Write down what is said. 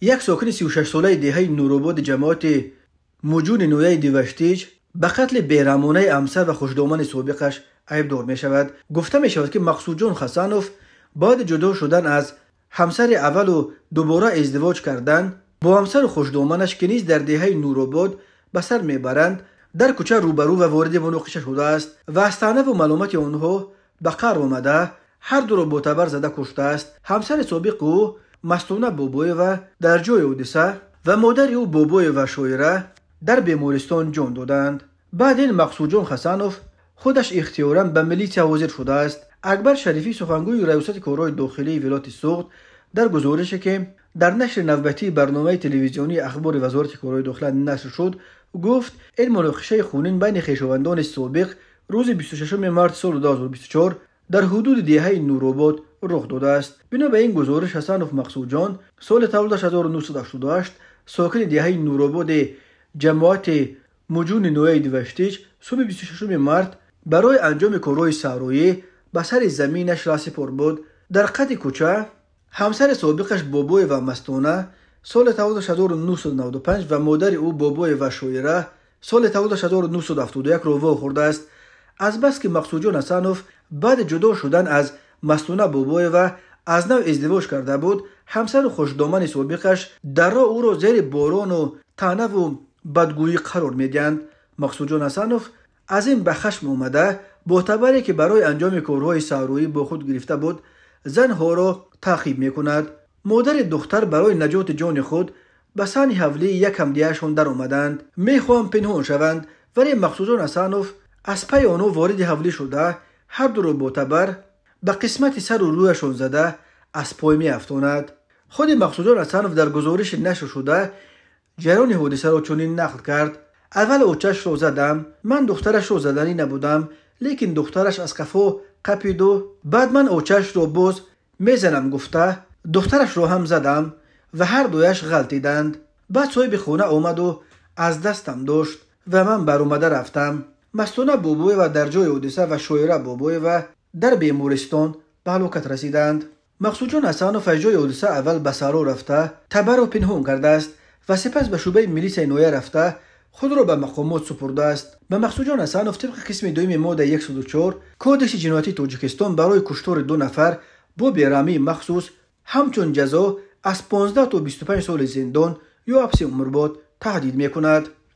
یک ساکن 36 ساله دهه نوروباد جماعت مجون نویه دیوشتیج به قتل بیرحمانه همسر و خوشدامن سابقش عیبدار می شود. گفته می شود که مقصود جان خسانوف بعد جدا شدن از همسر اول و دوباره ازدواج کردن با همسر خوشدامنش که نیز در دهه نوروباد به سر میبرند در کوچه روبرو و وارد مناقشه شده است و از طعنه و ملامت آنها به قهر آمده هر دو را با تبر زده کشته است. همسر سابق او مستونه بابوی و در جای حادثه و مادر او بابوی و شویره در بیمارستان جان دادند. بعد این مقصود جان خسانوف خودش اختیاراً به میلیسیا حاضر شده است. اکبر شریفی سخنگوی ریاست کارهای داخلی ولایت سوخت در گزارشی که در نشر نوبتی برنامه تلویزیونی اخبار وزارت کارهای داخلی نشر شد گفت این مناقشه خونین بین خویشاوندان سابق روز 26 مارس سال 2024 در حدود دهه نوروباد رخ داده است. بنا به این گزارش حسنوف مقصود جان سال تولدش 1988 ساکن دهه نوروباد جماعت مجون نویه دیوشتیج صبح 26 مارس برای انجام کارهای صحرایی به سر زمینش راسپار بود. در قد کوچه همسر سابقش بابوی و مستونه سال تولدش 1995 و مادر او بابوی و شویره سال تولدش 1971 را وا خورده است. از بس که مقصود جان حسنوف بعد جدا شدن از مستونه بابوی و از نو ازدواج کرده بود همسر خوشدامن سابقش در راه او را زیر باران و طعنه و بدگویی قرار میدهند. مقصود جان حسنوف از این به خشم آمده با تبری که برای انجام کارهای صحرایی با خود گرفته بود زنها را تعقیب میکند. مادر دختر برای نجات جان خود به سن حوله یک همدیهشان در آمدند. میخواهم پنهان شوند ولی مقصود جان حسنوف از پی آنها وارد حوله شده هر دو را با تبر به قسمت سر و رویشان زده از پای می افتاند. خود مقصود جان حسنوف در گزارش نشر شده جریان حادثه را چنین نقل کرد: اول اوچش را زدم، من دخترش را زدنی نبودم لیکن دخترش از قفا قپید و بعد من اوچش را باز میزنم گفته دخترش را هم زدم و هر دویش غلطیدند. بعد صاحب خونه آمد و از دستم داشت و من بر اومده رفتم. مستونه بابوی و در جای حادثه و شویره بابوی و در بیمارستان به هلاکت رسیدند. مقصود جان حسنوف از جای حادثه اول به صحرا رفته تبر را پنهان کرده است و سپس به شعبه میلیسیا نویه رفته خود را به مقامات سپرده است. به مقصود جان حسنوف طبق قسم دوم ماده 104 کودکس جنایتی تاجیکستان برای کشتار 2 نفر با بیرحمی مخصوص همچون جزا از 15 تا 25 سال زندان یا حبس عمرباد تهدید میکند.